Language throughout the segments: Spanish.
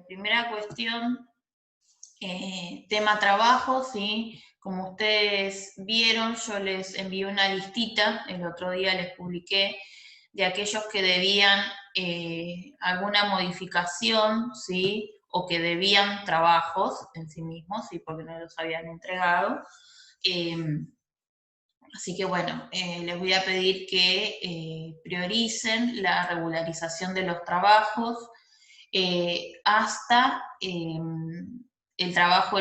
Primera cuestión, tema trabajo, ¿sí? Como ustedes vieron, yo les envié una listita, el otro día les publiqué, de aquellos que debían alguna modificación, ¿sí? O que debían trabajos en sí mismos, ¿sí? Porque no los habían entregado. Así que bueno, les voy a pedir que prioricen la regularización de los trabajos hasta el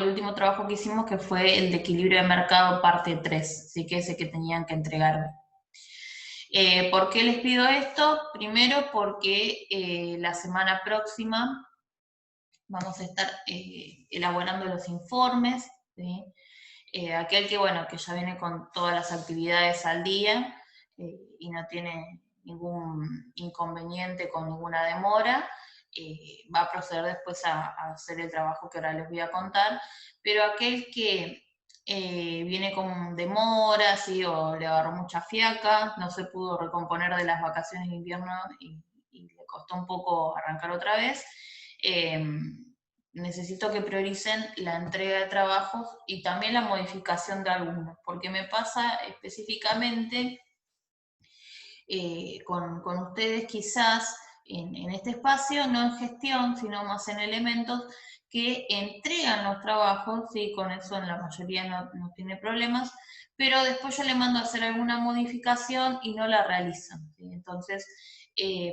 último trabajo que hicimos, que fue el de equilibrio de mercado parte 3, así que ese que tenían que entregarme. ¿Por qué les pido esto? Primero porque la semana próxima vamos a estar elaborando los informes, ¿sí? Aquel que, bueno, que ya viene con todas las actividades al día y no tiene ningún inconveniente con ninguna demora, va a proceder después a hacer el trabajo que ahora les voy a contar, pero aquel que viene con demora, ¿sí? O le agarró mucha fiaca, no se pudo recomponer de las vacaciones de invierno y le costó un poco arrancar otra vez, necesito que prioricen la entrega de trabajos y también la modificación de algunos, porque me pasa específicamente con ustedes quizás en este espacio, no en gestión, sino más en elementos que entregan los trabajos, ¿sí? Con eso en la mayoría no tiene problemas, pero después yo le mando a hacer alguna modificación y no la realizan, ¿sí? Entonces,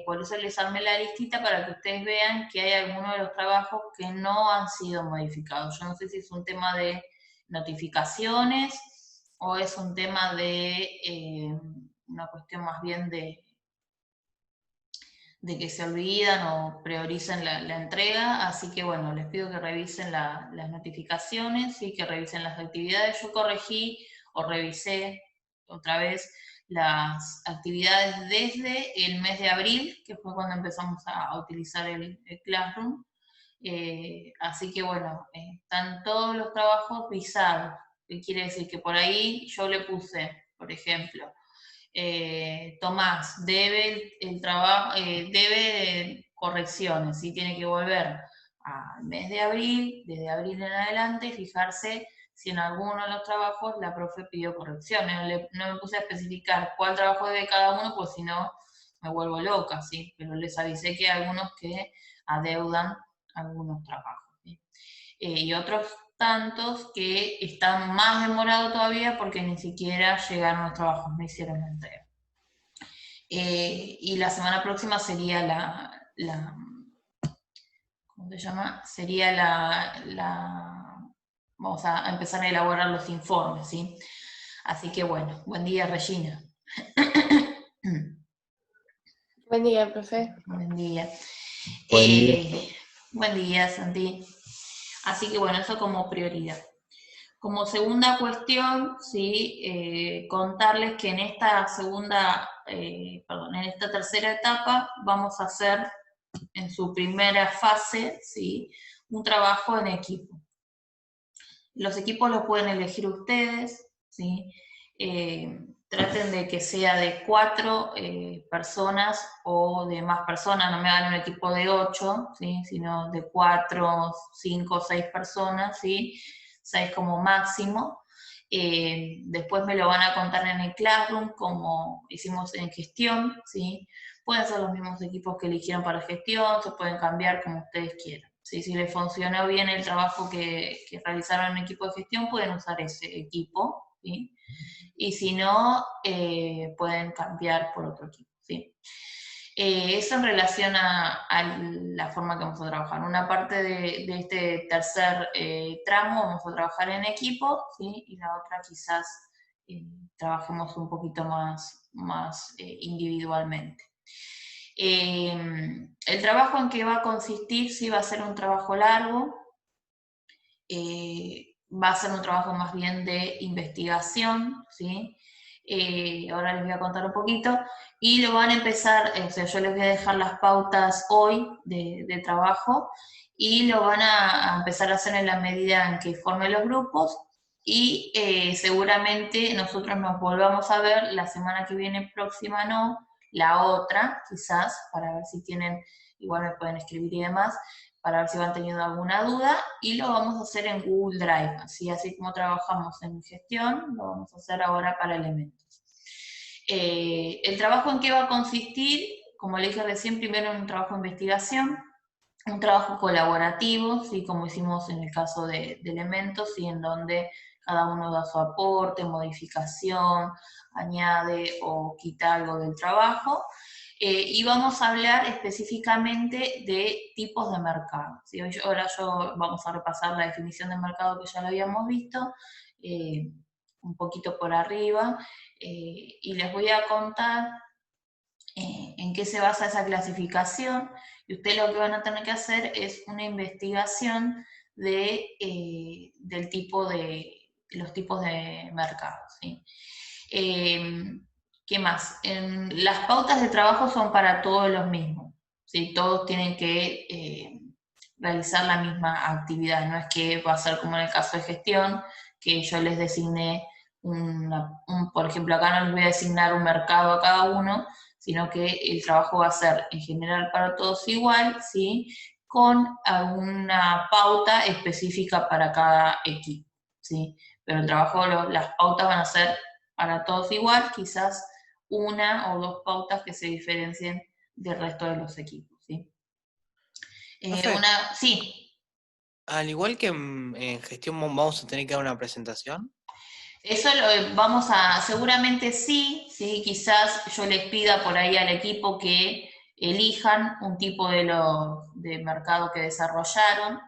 por eso les armé la listita para que ustedes vean que hay algunos de los trabajos que no han sido modificados. Yo no sé si es un tema de notificaciones o es un tema de una cuestión más bien de que se olvidan o prioricen la entrega, así que bueno, les pido que revisen las notificaciones y que revisen las actividades. Yo corregí o revisé otra vez las actividades desde el mes de abril, que fue cuando empezamos a utilizar el Classroom, así que bueno, están todos los trabajos visados, que quiere decir que por ahí yo le puse, por ejemplo, Tomás, debe el trabajo, debe correcciones, ¿sí? Tiene que volver al mes de abril, desde abril en adelante, fijarse si en alguno de los trabajos la profe pidió correcciones. No me puse a especificar cuál trabajo debe cada uno, pues si no me vuelvo loca, ¿sí? Pero les avisé que hay algunos que adeudan algunos trabajos, ¿sí? Y otros tantos que están más demorados todavía porque ni siquiera llegaron los trabajos, no hicieron la entrega. Y la semana próxima sería ¿cómo se llama? Sería vamos a empezar a elaborar los informes, ¿sí? Así que bueno, buen día, Regina. Buen día, profe. Buen día. Buen día. Buen día, Santi. Así que bueno, eso como prioridad. Como segunda cuestión, ¿sí? Contarles que en esta en esta tercera etapa vamos a hacer en su primera fase, ¿sí? Un trabajo en equipo. Los equipos los pueden elegir ustedes, ¿sí? Traten de que sea de 4 personas o de más personas, no me hagan un equipo de 8, ¿sí? Sino de 4, 5, 6 personas, ¿sí? 6 como máximo. Después me lo van a contar en el Classroom, como hicimos en gestión, ¿sí? Pueden ser los mismos equipos que eligieron para gestión, se pueden cambiar como ustedes quieran. ¿Sí? Si les funcionó bien el trabajo que realizaron en equipo de gestión, pueden usar ese equipo, ¿sí? Y si no, pueden cambiar por otro equipo, ¿sí? Eso en relación a la forma que vamos a trabajar. Una parte de este tercer tramo vamos a trabajar en equipo, ¿sí? Y la otra quizás trabajemos un poquito más individualmente. El trabajo en que va a consistir, sí va a ser un trabajo largo, va a ser un trabajo más bien de investigación, ¿sí? Ahora les voy a contar un poquito, y lo van a empezar, o sea, yo les voy a dejar las pautas hoy de trabajo, y lo van a empezar a hacer en la medida en que formen los grupos, y seguramente nosotros nos volvamos a ver la semana que viene próxima, no, la otra, quizás, para ver si tienen, igual me pueden escribir y demás, para ver si van teniendo alguna duda, y lo vamos a hacer en Google Drive, así como trabajamos en gestión, lo vamos a hacer ahora para elementos. El trabajo en qué va a consistir, como le dije recién, primero en un trabajo de investigación, un trabajo colaborativo, ¿sí? Como hicimos en el caso de elementos, ¿sí? En donde cada uno da su aporte, modificación, añade o quita algo del trabajo. Y vamos a hablar específicamente de tipos de mercado, ¿sí? Ahora vamos a repasar la definición de mercado que ya lo habíamos visto, un poquito por arriba, y les voy a contar en qué se basa esa clasificación, y ustedes lo que van a tener que hacer es una investigación del tipo de los tipos de mercado, ¿sí? ¿Qué más? Las pautas de trabajo son para todos los mismos, ¿sí? Todos tienen que realizar la misma actividad, no es que va a ser como en el caso de gestión, que yo les designé por ejemplo, acá no les voy a designar un mercado a cada uno, sino que el trabajo va a ser en general para todos igual, ¿sí? Con alguna pauta específica para cada equipo, ¿sí? Pero el trabajo, las pautas van a ser para todos igual, quizás una o dos pautas que se diferencien del resto de los equipos, ¿sí? Profe, Sí. al igual que en gestión vamos a tener que dar una presentación. Eso seguramente sí, quizás yo les pida por ahí al equipo que elijan un tipo de mercado que desarrollaron,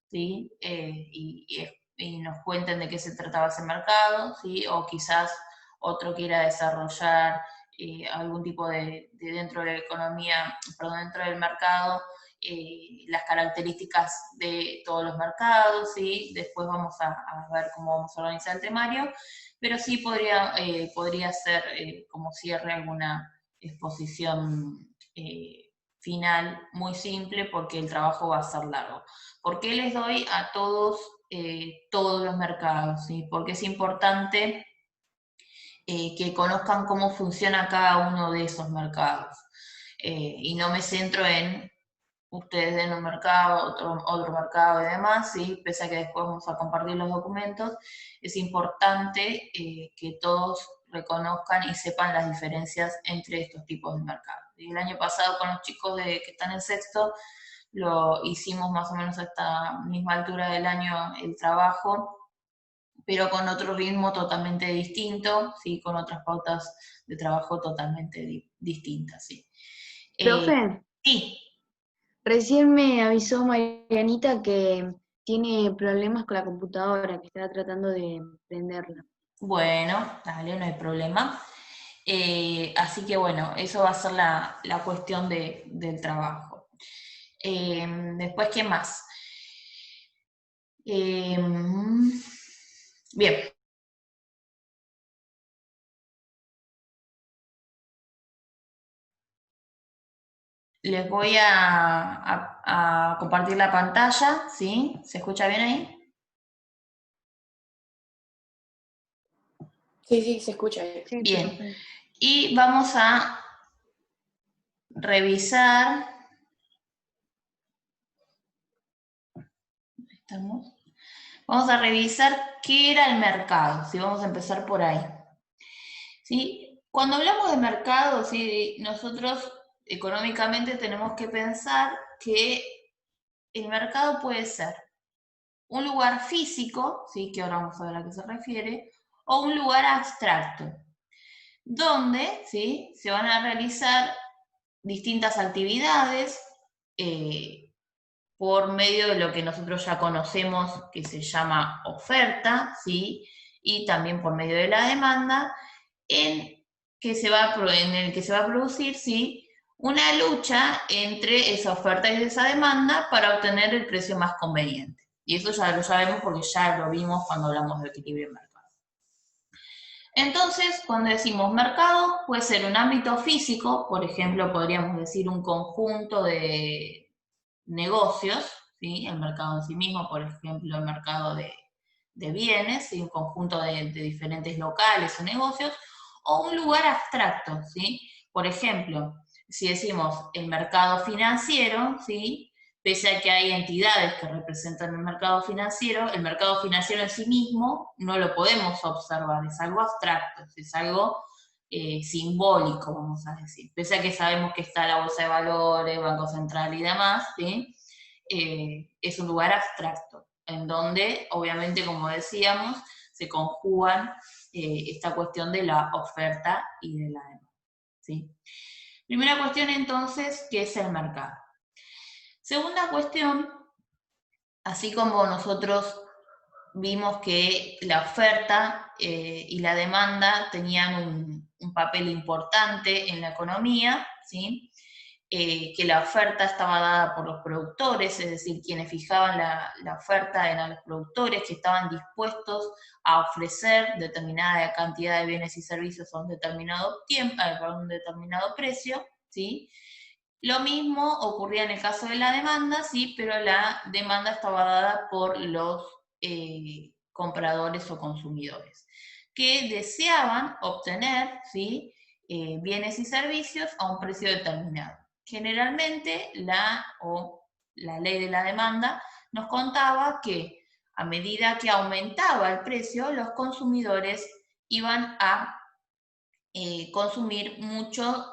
¿sí? Y nos cuenten de qué se trataba ese mercado, ¿sí? O quizás otro quiera desarrollar algún tipo dentro de la economía, perdón, dentro del mercado, las características de todos los mercados, ¿sí? Después vamos a ver cómo vamos a organizar el temario, pero sí podría ser como cierre alguna exposición final muy simple, porque el trabajo va a ser largo. ¿Por qué les doy a todos los mercados? ¿Sí? Porque es importante que conozcan cómo funciona cada uno de esos mercados. Y no me centro en ustedes den un mercado, otro mercado y demás, ¿sí? Pese a que después vamos a compartir los documentos, es importante que todos reconozcan y sepan las diferencias entre estos tipos de mercados. Y el año pasado con los chicos que están en sexto, lo hicimos más o menos a esta misma altura del año el trabajo, pero con otro ritmo totalmente distinto, ¿sí? Con otras pautas de trabajo totalmente distintas, ¿sí? Profe, Sí. recién me avisó Marianita que tiene problemas con la computadora, que está tratando de prenderla. Bueno, dale, no hay problema. Así que bueno, eso va a ser la cuestión del trabajo. Después, ¿qué más? Bien. Les voy a compartir la pantalla, ¿sí? ¿Se escucha bien ahí? Sí, se escucha. Sí, Bien. profe. Y vamos a revisar. ¿Estamos? Vamos a revisar qué era el mercado, ¿sí? Vamos a empezar por ahí. ¿Sí? Cuando hablamos de mercado, ¿sí? Nosotros económicamente tenemos que pensar que el mercado puede ser un lugar físico, ¿sí? Que ahora vamos a ver a qué se refiere, o un lugar abstracto, donde, ¿sí? Se van a realizar distintas actividades por medio de lo que nosotros ya conocemos, que se llama oferta, ¿sí? Y también por medio de la demanda, en el que se va a producir, ¿sí? Una lucha entre esa oferta y esa demanda para obtener el precio más conveniente. Y eso ya lo sabemos porque ya lo vimos cuando hablamos de equilibrio de mercado. Entonces, cuando decimos mercado, puede ser un ámbito físico, por ejemplo, podríamos decir un conjunto de negocios, ¿sí? El mercado en sí mismo, por ejemplo, el mercado de bienes, ¿sí? Un conjunto de diferentes locales o negocios, o un lugar abstracto, ¿sí? Por ejemplo, si decimos el mercado financiero, ¿sí? pese a que hay entidades que representan el mercado financiero en sí mismo no lo podemos observar, es algo abstracto, es algo simbólico, vamos a decir. Pese a que sabemos que está la Bolsa de Valores, Banco Central y demás, ¿sí? Es un lugar abstracto, en donde, obviamente, como decíamos, se conjugan esta cuestión de la oferta y de la demanda, ¿sí? Primera cuestión, entonces, ¿qué es el mercado? Segunda cuestión, así como nosotros vimos que la oferta y la demanda tenían un papel importante en la economía, ¿sí? Que la oferta estaba dada por los productores, es decir, quienes fijaban la oferta eran los productores que estaban dispuestos a ofrecer determinada cantidad de bienes y servicios a un determinado tiempo, a un determinado precio, ¿sí? Lo mismo ocurría en el caso de la demanda, sí, pero la demanda estaba dada por los compradores o consumidores, que deseaban obtener, ¿sí? Bienes y servicios a un precio determinado. Generalmente la ley de la demanda nos contaba que a medida que aumentaba el precio, los consumidores iban a consumir mucha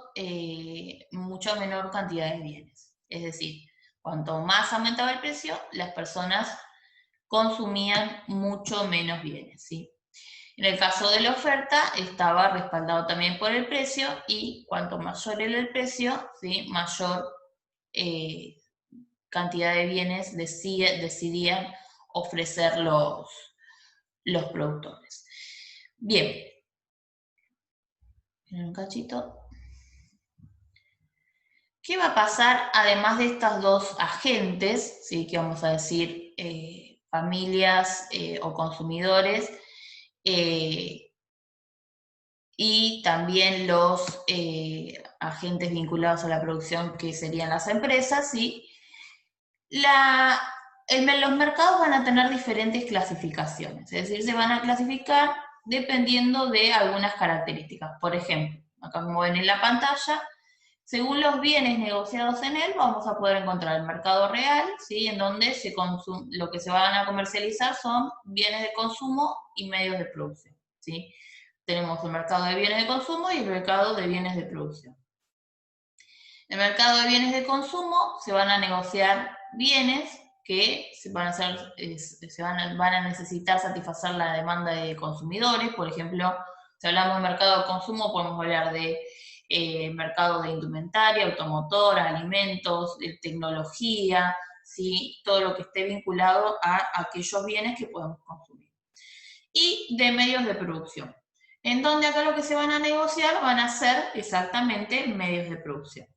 menor cantidad de bienes. Es decir, cuanto más aumentaba el precio, las personas consumían mucho menos bienes, ¿sí? En el caso de la oferta, estaba respaldado también por el precio, y cuanto mayor era el precio, ¿sí? Mayor cantidad de bienes decidían ofrecer los productores. Bien. Un cachito. ¿Qué va a pasar además de estas dos agentes, ¿sí? Que vamos a decir familias o consumidores, y también los agentes vinculados a la producción, que serían las empresas, ¿sí? Los mercados van a tener diferentes clasificaciones, es decir, se van a clasificar dependiendo de algunas características. Por ejemplo, acá como ven en la pantalla, según los bienes negociados en él, vamos a poder encontrar el mercado real, ¿sí? En donde lo que se van a comercializar son bienes de consumo y medios de producción, ¿sí? Tenemos el mercado de bienes de consumo y el mercado de bienes de producción. En el mercado de bienes de consumo se van a negociar bienes que van a necesitar satisfacer la demanda de consumidores. Por ejemplo, si hablamos de mercado de consumo, podemos hablar de mercado de indumentaria, automotor, alimentos, tecnología, ¿sí? Todo lo que esté vinculado a aquellos bienes que podemos consumir. Y de medios de producción, en donde acá lo que se van a negociar van a ser exactamente medios de producción.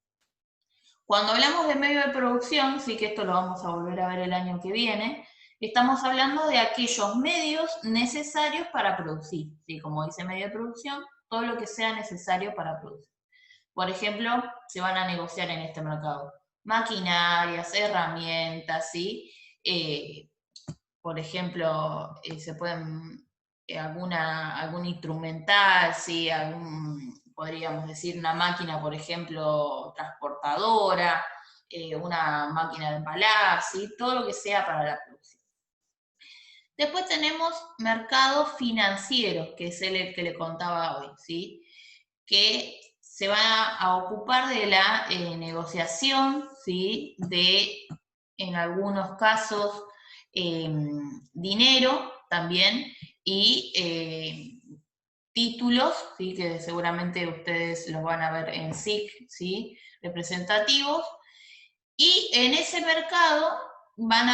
Cuando hablamos de medio de producción, sí, que esto lo vamos a volver a ver el año que viene, estamos hablando de aquellos medios necesarios para producir, ¿sí? Como dice medio de producción, todo lo que sea necesario para producir. Por ejemplo, se van a negociar en este mercado maquinarias, herramientas, ¿sí? Por ejemplo, se pueden, algún instrumental, ¿sí? Podríamos decir una máquina, por ejemplo, transportadora, una máquina de empalar, ¿sí? Todo lo que sea para la producción. Después tenemos mercado financiero, que es el que le contaba hoy, ¿sí? Que se va a ocupar de la negociación, ¿sí? De, en algunos casos, dinero también, y títulos, ¿sí? Que seguramente ustedes los van a ver en SIC, ¿sí? Representativos, y en ese mercado van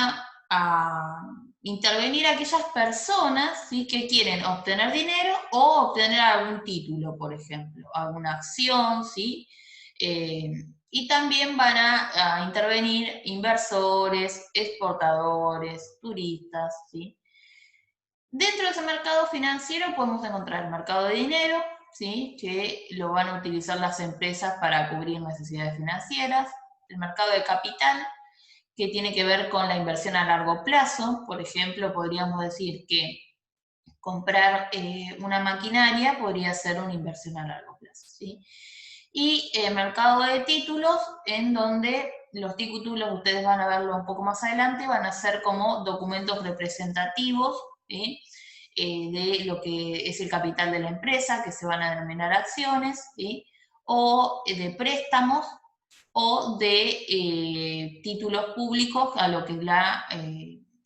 a intervenir aquellas personas, ¿sí? Que quieren obtener dinero o obtener algún título, por ejemplo, alguna acción, ¿sí? Y también van a intervenir inversores, exportadores, turistas, ¿sí? Dentro de ese mercado financiero podemos encontrar el mercado de dinero, ¿sí? Que lo van a utilizar las empresas para cubrir necesidades financieras, el mercado de capital, que tiene que ver con la inversión a largo plazo. Por ejemplo, podríamos decir que comprar una maquinaria podría ser una inversión a largo plazo, ¿sí? Y el mercado de títulos, en donde los títulos, ustedes van a verlo un poco más adelante, van a ser como documentos representativos, ¿sí? De lo que es el capital de la empresa, que se van a denominar acciones, ¿sí? O de préstamos, o de títulos públicos, a lo que la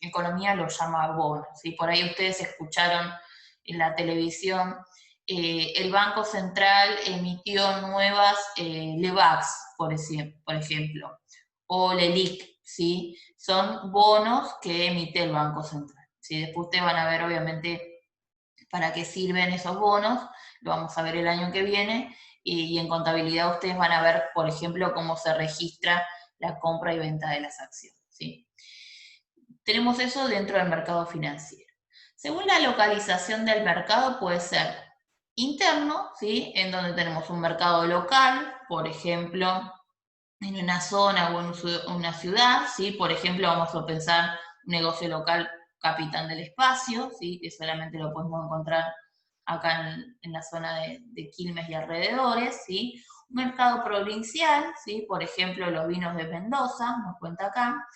economía lo llama bonos, ¿sí? Por ahí ustedes escucharon en la televisión, el Banco Central emitió nuevas LEVAX, por ejemplo, o LELIC, ¿sí? Son bonos que emite el Banco Central, ¿sí? Después ustedes van a ver, obviamente, para qué sirven esos bonos, lo vamos a ver el año que viene, y en contabilidad ustedes van a ver, por ejemplo, cómo se registra la compra y venta de las acciones, ¿sí? Tenemos eso dentro del mercado financiero. Según la localización del mercado, puede ser interno, ¿sí? En donde tenemos un mercado local, por ejemplo, en una zona o en una ciudad, ¿sí? Por ejemplo, vamos a pensar un negocio local, Capitán del Espacio, ¿sí? Que solamente lo podemos encontrar acá en la zona de Quilmes y alrededores, ¿sí? Un mercado provincial, ¿sí? Por ejemplo, los vinos de Mendoza, nos cuenta acá.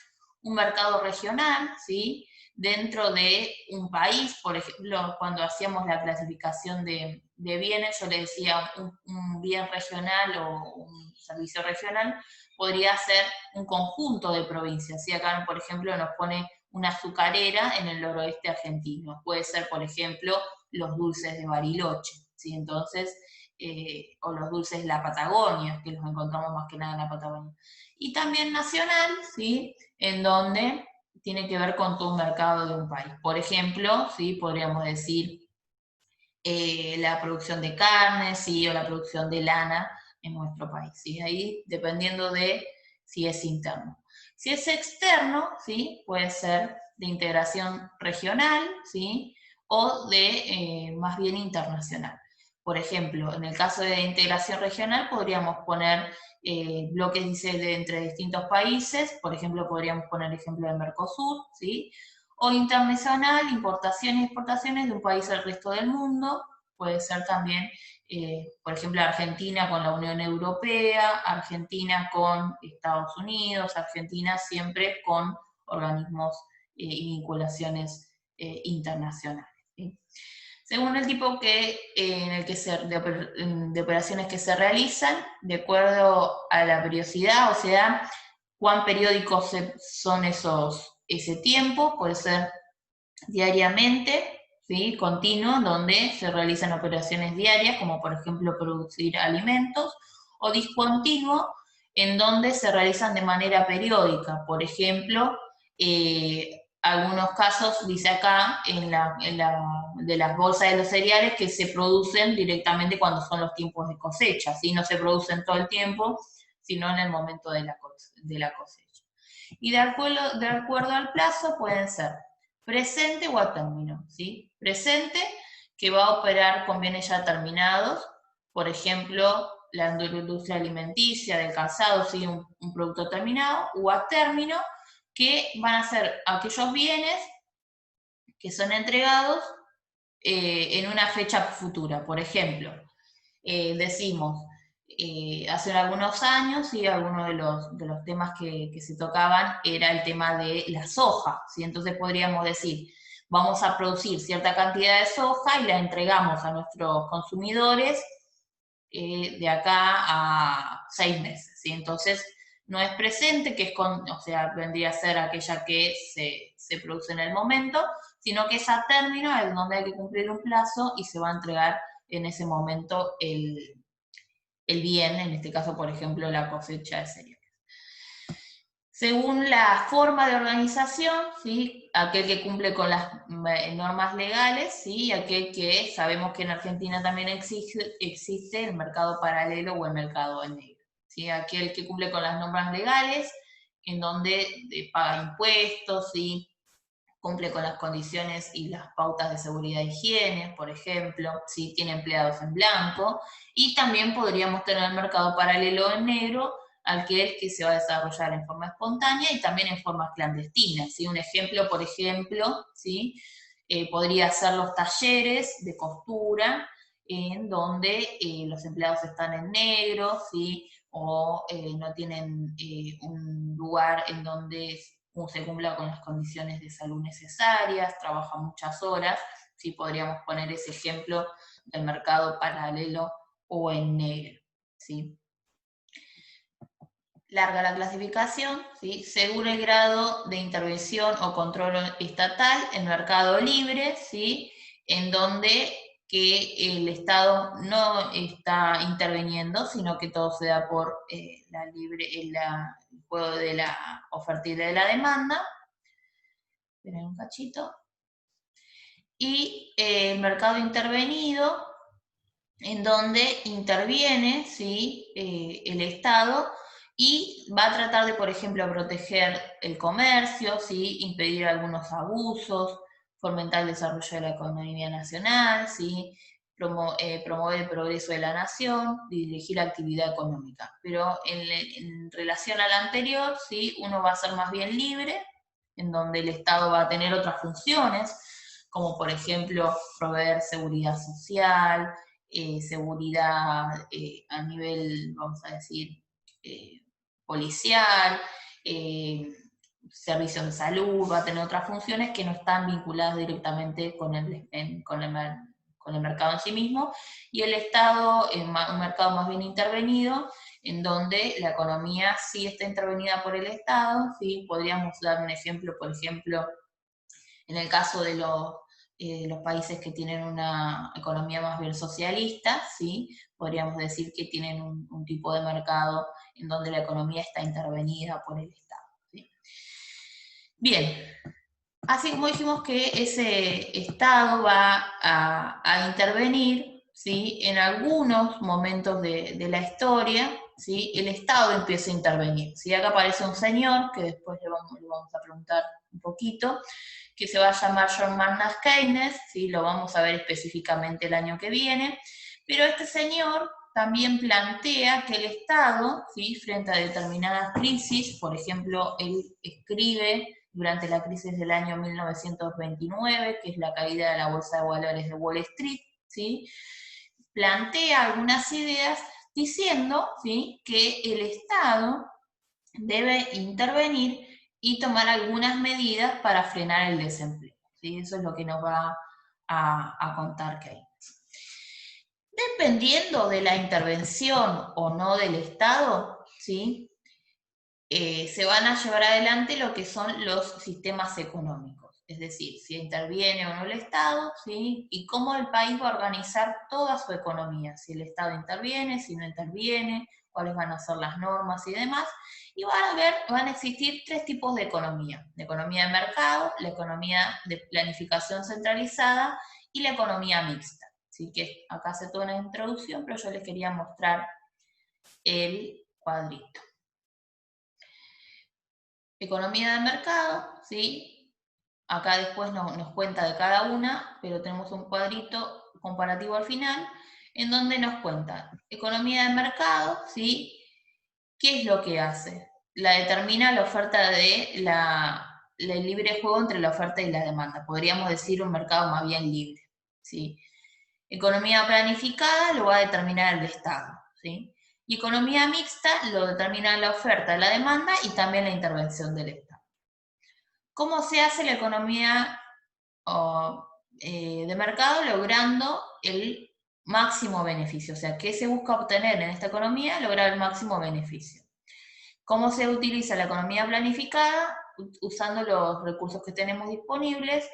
Un mercado regional, ¿sí? Dentro de un país, por ejemplo, cuando hacíamos la clasificación de bienes, yo le decía un bien regional o un servicio regional, podría ser un conjunto de provincias. ¿Sí? Acá, por ejemplo, nos pone una azucarera en el noroeste argentino. Puede ser, por ejemplo, los dulces de Bariloche, ¿sí? Entonces, o los dulces de la Patagonia, que los encontramos más que nada en la Patagonia. Y también nacional, ¿sí? En donde tiene que ver con todo un mercado de un país. Por ejemplo, ¿sí? Podríamos decir la producción de carne, ¿sí? O la producción de lana en nuestro país, ¿sí? Ahí dependiendo de si es interno. Si es externo, ¿sí? Puede ser de integración regional, ¿sí? O de más bien internacional. Por ejemplo, en el caso de integración regional podríamos poner bloques, dice, entre distintos países, por ejemplo, podríamos poner el ejemplo del Mercosur, ¿sí? O internacional, importaciones y exportaciones de un país al resto del mundo, puede ser también, por ejemplo, Argentina con la Unión Europea, Argentina con Estados Unidos, Argentina siempre con organismos y vinculaciones internacionales, ¿sí? Según el tipo en el que de operaciones que se realizan, de acuerdo a la periodicidad, o sea, cuán periódicos son ese tiempo, puede ser diariamente, ¿sí? Continuo, donde se realizan operaciones diarias, como por ejemplo producir alimentos, o discontinuo, en donde se realizan de manera periódica, por ejemplo, algunos casos, dice acá, de las bolsas de los cereales que se producen directamente cuando son los tiempos de cosecha, ¿sí? No se producen todo el tiempo, sino en el momento de la cosecha. Y de acuerdo al plazo pueden ser presente o a término, ¿sí? Presente, que va a operar con bienes ya terminados, por ejemplo, la industria alimenticia, del calzado, ¿sí? Un producto terminado, o a término, que van a ser aquellos bienes que son entregados en una fecha futura. Por ejemplo, decimos, hace algunos años, y algunos de los temas que se tocaban era el tema de la soja, ¿sí? Entonces podríamos decir, vamos a producir cierta cantidad de soja y la entregamos a nuestros consumidores de acá a 6 meses, ¿sí? Entonces, no es presente, que es o sea, vendría a ser aquella que se produce en el momento, sino que es a término, es donde hay que cumplir un plazo y se va a entregar en ese momento el bien, en este caso, por ejemplo, la cosecha de cereales. Según la forma de organización, ¿sí? Aquel que cumple con las normas legales, ¿sí? Y aquel que sabemos que en Argentina también existe el mercado paralelo o el mercado negro, ¿sí? Aquel que cumple con las normas legales, en donde paga impuestos, ¿sí? Cumple con las condiciones y las pautas de seguridad e higiene, por ejemplo, si tiene empleados en blanco, y también podríamos tener el mercado paralelo en negro, aquel que se va a desarrollar en forma espontánea y también en forma clandestina, ¿sí? Un ejemplo, por ejemplo, ¿sí? Podría ser los talleres de costura, en donde los empleados están en negro, ¿sí? o no tienen un lugar en donde se cumpla con las condiciones de salud necesarias, trabajan muchas horas, sí podríamos poner ese ejemplo del mercado paralelo o en negro, ¿sí? Larga la clasificación, ¿sí? Según el grado de intervención o control estatal, el mercado libre, ¿sí? En donde que el Estado no está interviniendo, sino que todo se da por el juego de la oferta y de la demanda. Esperen un cachito. Y el mercado intervenido, en donde interviene, ¿sí? El Estado y va a tratar de, por ejemplo, proteger el comercio, ¿sí? Impedir algunos abusos, fomentar el desarrollo de la economía nacional, ¿sí? Promover el progreso de la nación, dirigir la actividad económica. Pero en relación a la anterior, ¿sí? Uno va a ser más bien libre, en donde el Estado va a tener otras funciones, como por ejemplo proveer seguridad social, seguridad a nivel, vamos a decir, policial, servicios de salud, va a tener otras funciones que no están vinculadas directamente con el mercado en sí mismo, y el Estado es un mercado más bien intervenido, en donde la economía sí está intervenida por el Estado, ¿sí? Podríamos dar un ejemplo, por ejemplo, en el caso de los países que tienen una economía más bien socialista, ¿sí? Podríamos decir que tienen un tipo de mercado en donde la economía está intervenida por el Estado, ¿sí? Bien, así como dijimos que ese Estado va a intervenir, ¿sí? En algunos momentos de la historia, ¿sí? El Estado empieza a intervenir, ¿sí? Acá aparece un señor, que después le vamos a preguntar un poquito, que se va a llamar John Maynard Keynes, ¿sí? Lo vamos a ver específicamente el año que viene, pero este señor también plantea que el Estado, ¿sí? Frente a determinadas crisis, por ejemplo, él escribe durante la crisis del año 1929, que es la caída de la bolsa de valores de Wall Street, ¿sí? Plantea algunas ideas diciendo, ¿sí? Que el Estado debe intervenir y tomar algunas medidas para frenar el desempleo, ¿sí? Eso es lo que nos va a contar Keynes. Dependiendo de la intervención o no del Estado, ¿sí? Se van a llevar adelante lo que son los sistemas económicos, es decir, si interviene o no el Estado, ¿sí? Y cómo el país va a organizar toda su economía, si el Estado interviene, si no interviene, cuáles van a ser las normas y demás. Y van a existir tres tipos de economía: la economía de mercado, la economía de planificación centralizada y la economía mixta. Así que acá hace toda una introducción, pero yo les quería mostrar el cuadrito. Economía de mercado, ¿sí? Acá después nos cuenta de cada una, pero tenemos un cuadrito comparativo al final, en donde nos cuenta economía de mercado, ¿sí? ¿Qué es lo que hace? La determina la oferta el libre juego entre la oferta y la demanda. Podríamos decir un mercado más bien libre, ¿sí? Economía planificada lo va a determinar el Estado, ¿sí? Y economía mixta lo determina la oferta, la demanda y también la intervención del Estado. ¿Cómo se hace la economía de mercado? Logrando el máximo beneficio. O sea, ¿qué se busca obtener en esta economía? Lograr el máximo beneficio. ¿Cómo se utiliza la economía planificada? Usando los recursos que tenemos disponibles.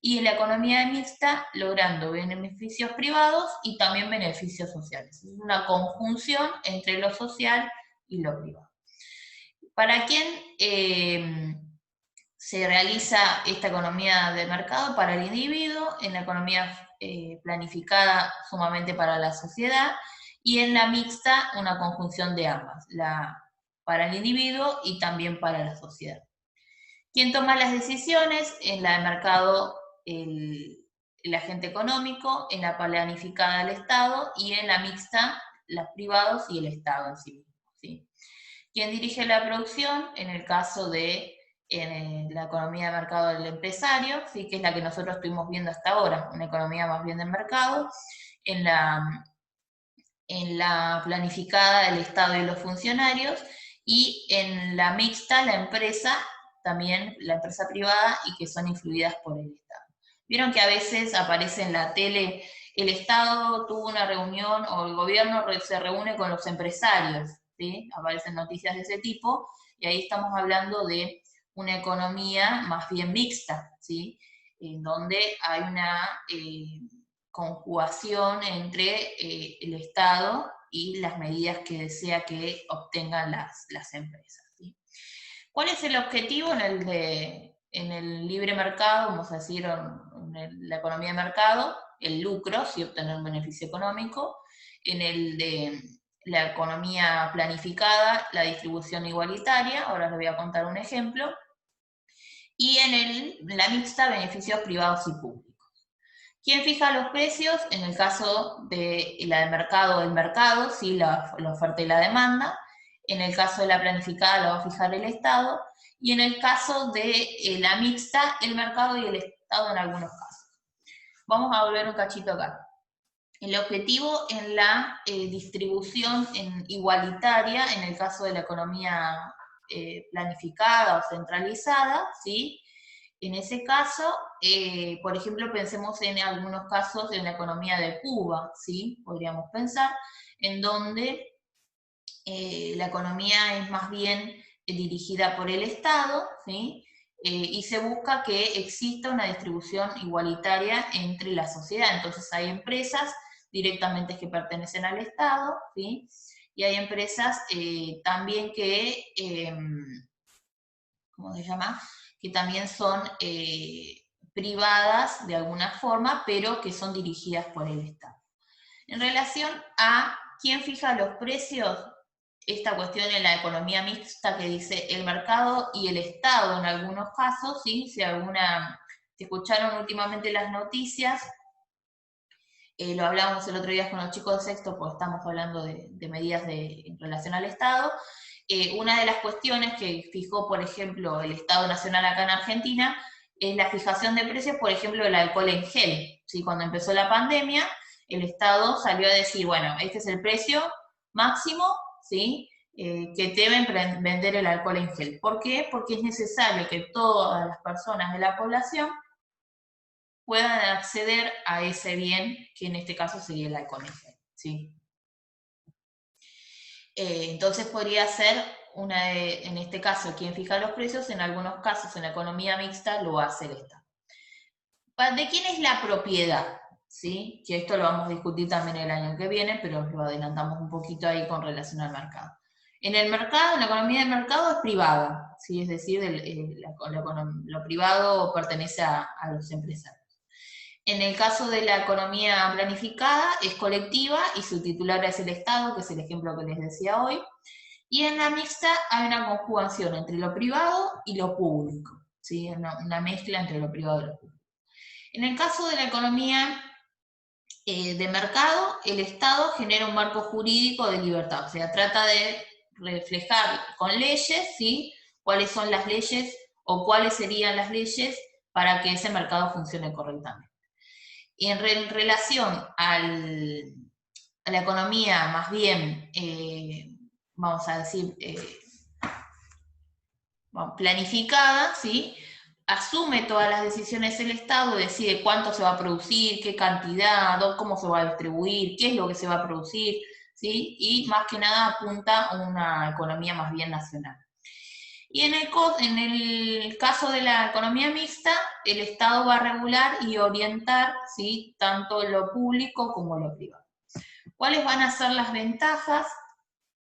Y en la economía mixta, logrando beneficios privados y también beneficios sociales. Es una conjunción entre lo social y lo privado. ¿Para quién se realiza esta economía de mercado? Para el individuo, en la economía planificada sumamente para la sociedad, y en la mixta una conjunción de ambas, para el individuo y también para la sociedad. ¿Quién toma las decisiones? En la de mercado el agente económico, en la planificada el Estado, y en la mixta los privados y el Estado en sí mismo, ¿sí? ¿Quién dirige la producción? En el caso de la economía de mercado del empresario, ¿sí? Que es la que nosotros estuvimos viendo hasta ahora, una economía más bien de mercado. En en la planificada el Estado y los funcionarios, y en la mixta la empresa, también la empresa privada, y que son influidas por el Estado. Vieron que a veces aparece en la tele, el Estado tuvo una reunión, o el gobierno se reúne con los empresarios, ¿sí? Aparecen noticias de ese tipo, y ahí estamos hablando de una economía más bien mixta, ¿sí? En donde hay una conjugación entre el Estado y las medidas que desea que obtengan las empresas, ¿sí? ¿Cuál es el objetivo en el libre mercado, vamos a decir, en la economía de mercado? El lucro, sí, obtener un beneficio económico. En el de la economía planificada, la distribución igualitaria, ahora les voy a contar un ejemplo. Y en la mixta, beneficios privados y públicos. ¿Quién fija los precios? En el caso de la de mercado, el mercado, ¿sí? La oferta y la demanda. En el caso de la planificada la va a fijar el Estado. Y en el caso de la mixta, el mercado y el Estado en algunos casos. Vamos a volver un cachito acá. El objetivo en la distribución igualitaria, en el caso de la economía planificada o centralizada, ¿sí? En ese caso, por ejemplo, pensemos en algunos casos en la economía de Cuba, ¿sí? Podríamos pensar, en donde la economía es más bien dirigida por el Estado, ¿sí? Y se busca que exista una distribución igualitaria entre la sociedad. Entonces hay empresas directamente que pertenecen al Estado, ¿sí? Y hay empresas también que, ¿cómo se llama?, que también son privadas de alguna forma, pero que son dirigidas por el Estado. En relación a quién fija los precios, esta cuestión en la economía mixta que dice el mercado y el Estado en algunos casos, ¿sí? Si escucharon últimamente las noticias, lo hablábamos el otro día con los chicos de sexto, porque estamos hablando de medidas en relación al Estado. Una de las cuestiones que fijó, por ejemplo, el Estado Nacional acá en Argentina, es la fijación de precios, por ejemplo, del alcohol en gel. ¿Sí? Cuando empezó la pandemia, el Estado salió a decir, bueno, este es el precio máximo, ¿sí? Que deben vender el alcohol en gel. ¿Por qué? Porque es necesario que todas las personas de la población puedan acceder a ese bien, que en este caso sería el alcohol en gel, ¿sí? Entonces podría ser, en este caso, quien fija los precios, en algunos casos en la economía mixta lo hace el Estado. ¿De quién es la propiedad? ¿Sí? Que esto lo vamos a discutir también el año que viene, pero lo adelantamos un poquito ahí con relación al mercado. En el mercado, en la economía del mercado es privada, ¿sí? Es decir, lo privado pertenece a los empresarios. En el caso de la economía planificada es colectiva y su titular es el Estado, que es el ejemplo que les decía hoy. Y en la mixta hay una conjugación entre lo privado y lo público, ¿sí? Una mezcla entre lo privado y lo público. En el caso de la economía de mercado, el Estado genera un marco jurídico de libertad, o sea, trata de reflejar con leyes, ¿sí? Cuáles son las leyes o cuáles serían las leyes para que ese mercado funcione correctamente. Y en relación a la economía más bien, vamos a decir, planificada, ¿sí? Asume todas las decisiones el Estado, decide cuánto se va a producir, qué cantidad, cómo se va a distribuir, qué es lo que se va a producir, ¿sí? Y más que nada apunta a una economía más bien nacional. Y en el caso de la economía mixta, el Estado va a regular y orientar, ¿sí? Tanto lo público como lo privado. ¿Cuáles van a ser las ventajas?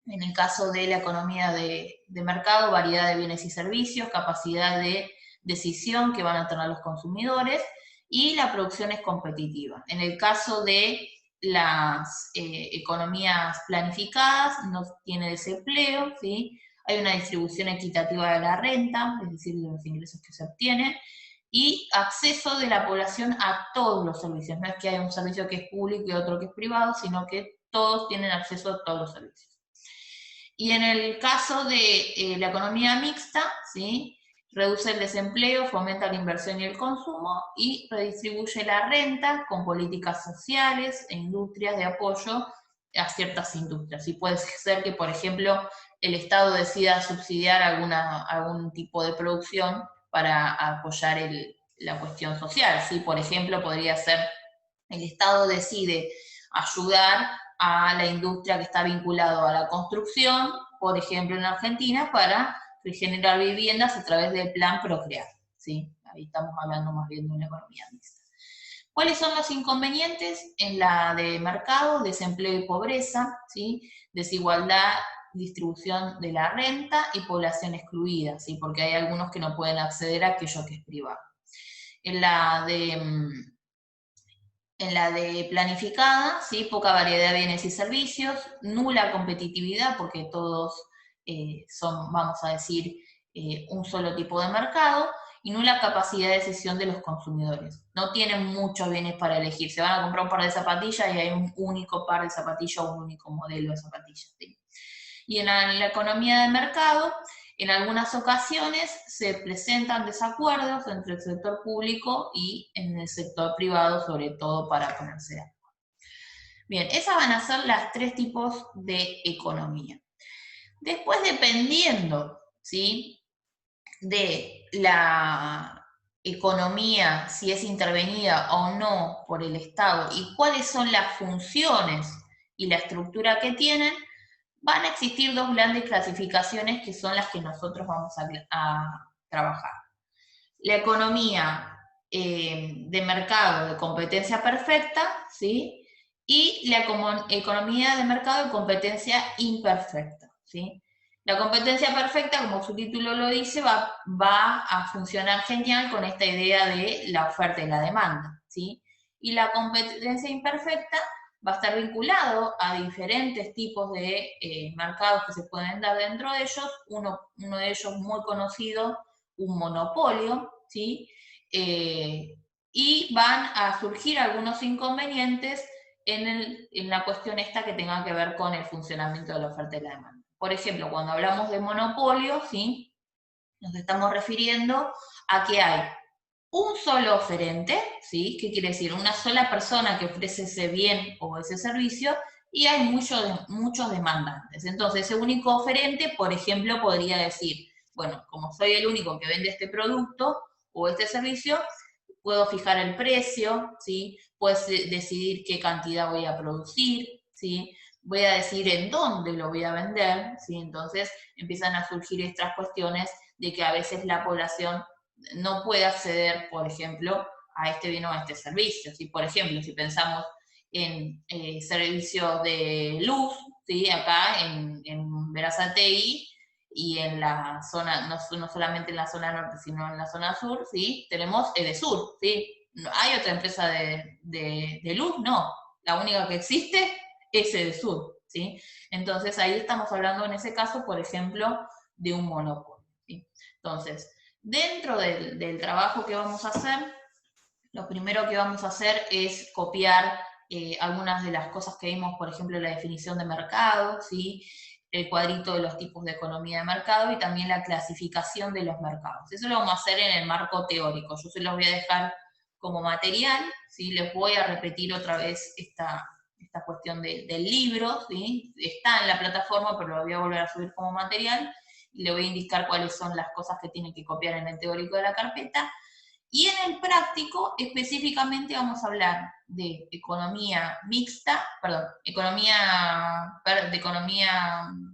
En el caso de la economía de mercado, variedad de bienes y servicios, capacidad de decisión que van a tener los consumidores, y la producción es competitiva. En el caso de las economías planificadas, no tiene desempleo, ¿sí? Hay una distribución equitativa de la renta, es decir, de los ingresos que se obtienen, y acceso de la población a todos los servicios. No es que haya un servicio que es público y otro que es privado, sino que todos tienen acceso a todos los servicios. Y en el caso de la economía mixta, ¿sí? Reduce el desempleo, fomenta la inversión y el consumo, y redistribuye la renta con políticas sociales e industrias de apoyo a ciertas industrias. Y puede ser que, por ejemplo, el Estado decida subsidiar algún tipo de producción para apoyar la cuestión social, ¿sí? Por ejemplo, podría ser el Estado decide ayudar a la industria que está vinculada a la construcción, por ejemplo en Argentina, para generar viviendas a través del plan Procrear, ¿sí? Ahí estamos hablando más bien de una economía mixta. ¿Cuáles son los inconvenientes? En la de mercado, desempleo y pobreza, ¿sí? Desigualdad, distribución de la renta y población excluida, ¿sí? Porque hay algunos que no pueden acceder a aquello que es privado. En la de planificada, ¿sí? Poca variedad de bienes y servicios, nula competitividad porque todos son, vamos a decir, un solo tipo de mercado, y nula capacidad de decisión de los consumidores. No tienen muchos bienes para elegir. Se van a comprar un par de zapatillas y hay un único par de zapatillas o un único modelo de zapatillas, ¿sí? Y en la economía de mercado, en algunas ocasiones se presentan desacuerdos entre el sector público y en el sector privado, sobre todo para ponerse de acuerdo. Bien, esas van a ser las tres tipos de economía. Después, dependiendo, ¿sí?, de la economía, si es intervenida o no por el Estado, y cuáles son las funciones y la estructura que tienen, van a existir dos grandes clasificaciones que son las que nosotros vamos a trabajar. La economía de mercado de competencia perfecta, ¿sí?, y la economía de mercado de competencia imperfecta, ¿sí? La competencia perfecta, como su título lo dice, va a funcionar genial con esta idea de la oferta y la demanda, ¿sí? Y la competencia imperfecta va a estar vinculado a diferentes tipos de mercados que se pueden dar dentro de ellos. Uno de ellos muy conocido, un monopolio, ¿sí? Y van a surgir algunos inconvenientes en la cuestión esta que tenga que ver con el funcionamiento de la oferta y la demanda. Por ejemplo, cuando hablamos de monopolio, ¿sí?, nos estamos refiriendo a que hay un solo oferente, ¿sí? ¿Qué quiere decir? Una sola persona que ofrece ese bien o ese servicio, y hay muchos demandantes. Entonces, ese único oferente, por ejemplo, podría decir, bueno, como soy el único que vende este producto o este servicio, puedo fijar el precio, ¿sí? Puedo decidir qué cantidad voy a producir, ¿sí? Voy a decidir en dónde lo voy a vender, ¿sí? Entonces empiezan a surgir estas cuestiones de que a veces la población no puede acceder, por ejemplo, a este bien o a este servicio, ¿sí? Por ejemplo, si pensamos en servicio de luz, ¿sí?, acá en Berazategui, y en la zona, no solamente en la zona norte, sino en la zona sur, ¿sí?, tenemos Edesur, ¿sí? ¿Hay otra empresa de luz? No, la única que existe es Edesur, ¿sí? Entonces ahí estamos hablando en ese caso, por ejemplo, de un monopolio, ¿sí? Entonces, dentro del trabajo que vamos a hacer, lo primero que vamos a hacer es copiar algunas de las cosas que vimos, por ejemplo, la definición de mercado, ¿sí?, el cuadrito de los tipos de economía de mercado y también la clasificación de los mercados. Eso lo vamos a hacer en el marco teórico. Yo se los voy a dejar como material, ¿sí? Les voy a repetir otra vez esta cuestión del libro, ¿sí? Está en la plataforma, pero lo voy a volver a subir como material, y le voy a indicar cuáles son las cosas que tienen que copiar en el teórico de la carpeta. Y en el práctico, específicamente vamos a hablar de economía mixta, perdón, economía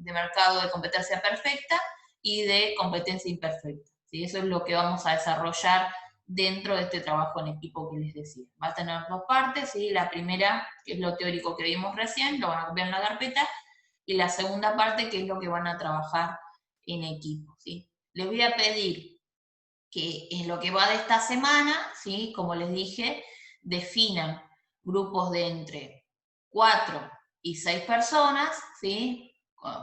de mercado de competencia perfecta y de competencia imperfecta, ¿sí? Eso es lo que vamos a desarrollar dentro de este trabajo en equipo que les decía. Va a tener dos partes, ¿sí? La primera, que es lo teórico que vimos recién, lo van a copiar en la carpeta, y la segunda parte, que es lo que van a trabajar en equipo, ¿sí? Les voy a pedir que en lo que va de esta semana, ¿sí?, como les dije, definan grupos de entre 4 y 6 personas, ¿sí?,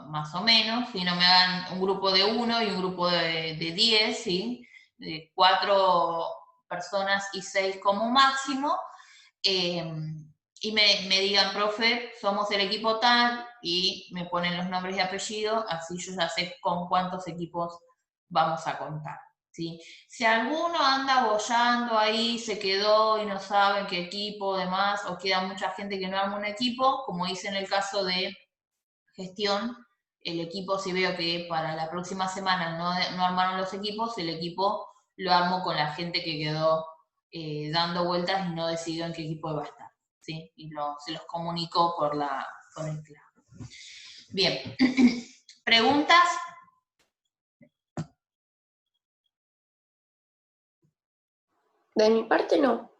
más o menos, si no me hagan un grupo de 1 y un grupo de 10, ¿sí?, de 4 personas y 6 como máximo, y me digan, profe, somos el equipo tal, y me ponen los nombres y apellidos, así yo ya sé con cuántos equipos vamos a contar. ¿sí? Si alguno anda boyando ahí, se quedó y no saben qué equipo, demás, o queda mucha gente que no arma un equipo, como hice en el caso de gestión, el equipo, si veo que para la próxima semana no armaron los equipos, el equipo lo armo con la gente que quedó dando vueltas y no decidió en qué equipo iba a estar, ¿sí? Y se los comunicó con el clavo. Bien, ¿preguntas? De mi parte no.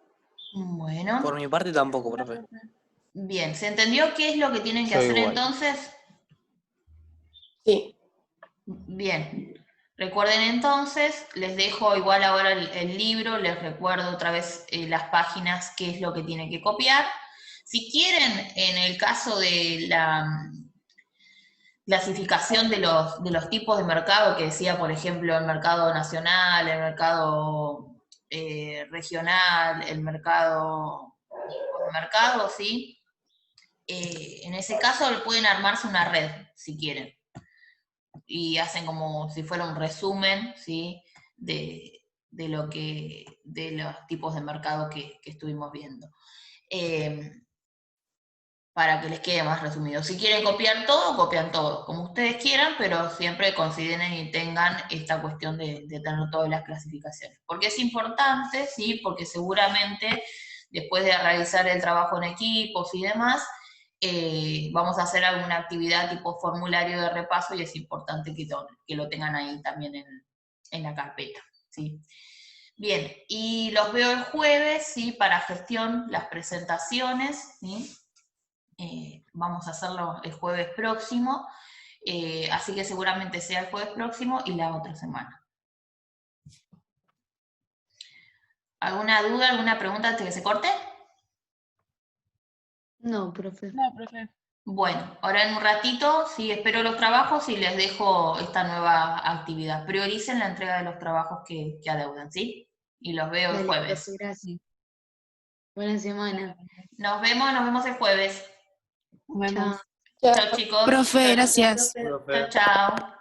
Bueno. Por mi parte tampoco, profe. Bien, ¿se entendió qué es lo que tienen que Yo hacer igual. entonces? Sí. Bien, recuerden entonces, les dejo igual ahora el libro, les recuerdo otra vez las páginas, qué es lo que tienen que copiar. Si quieren, en el caso de la clasificación de los tipos de mercado, que decía, por ejemplo, el mercado nacional, el mercado regional, el mercado, ¿sí? En ese caso pueden armarse una red, si quieren. Y hacen como si fuera un resumen, ¿sí? de los tipos de mercado que estuvimos viendo. Para que les quede más resumido. Si quieren copiar todo, copian todo, como ustedes quieran, pero siempre consideren y tengan esta cuestión de tener todas las clasificaciones. Porque es importante, ¿sí? Porque seguramente después de realizar el trabajo en equipos y demás, vamos a hacer alguna actividad tipo formulario de repaso y es importante que lo tengan ahí también en la carpeta, ¿sí? Bien, y los veo el jueves, ¿sí? Para gestión, las presentaciones, ¿sí? Vamos a hacerlo el jueves próximo, así que seguramente sea el jueves próximo y la otra semana. ¿Alguna duda, alguna pregunta antes de que se corte? No, profe. No, profe. Bueno, ahora en un ratito, sí, espero los trabajos y les dejo esta nueva actividad. Prioricen la entrega de los trabajos que adeudan, ¿sí? Y los veo el Dale, jueves. profe, gracias. Buena semana. Nos vemos el jueves. Nos vemos. Chao. Chao, chicos. Profe, Chao, gracias. chao. Chao.